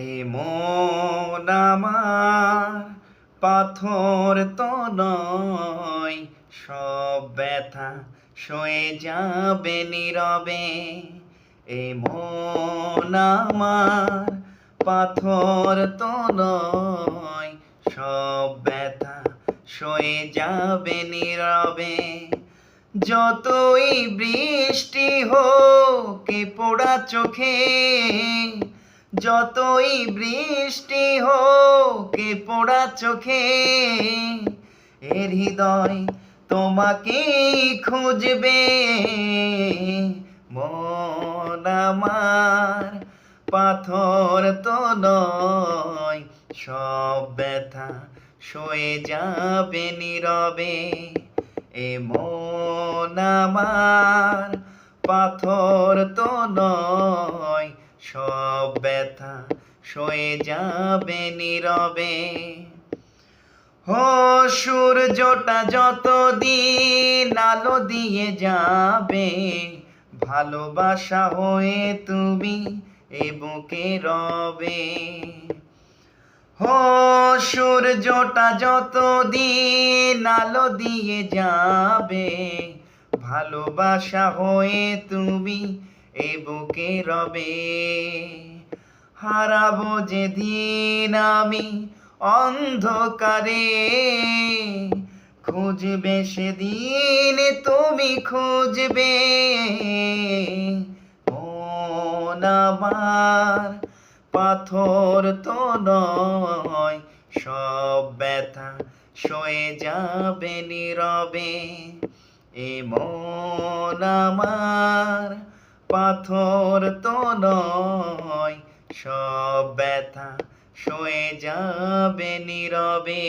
এ মন আমার পাথর তো নয়, সব ব্যথা সয়ে যাবে নীরবে। এ মন আমার পাথর তো নয়, সব ব্যথা সয়ে যাবে নীরবে। যতই বৃষ্টি হোক এ পোড়া চোখে, যতই বৃষ্টি হোক এ পোড়া চোখে, এর হৃদয় তোমাকেই খুঁজবে। মন আমার পাথর তো নয়, সব ব্যথা সয়ে যাবে নীরবে। এ মন আমার পাথর তো নয়, সব ব্যথা সয়ে যাবে নীরবে। ও সূর্যটা যতদিন আলো দিয়ে যাবে, ভালোবাসা হয়ে তুমি এ বুকে রবে। ও সূর্যটা যতদিন আলো দিয়ে যাবে, ভালোবাসা হয়ে তুমি এ বুকে রবে। হারাবো যেদিন আমি অন্ধকারে, খুঁজবে সেদিন তুমি খুঁজবে। মন আমার পাথর তো নয়, সব ব্যথা সয়ে যাবে নীরবে। এ মন আমার পাথর তো নয়, সব ব্যথা সয়ে যাবে নীরবে।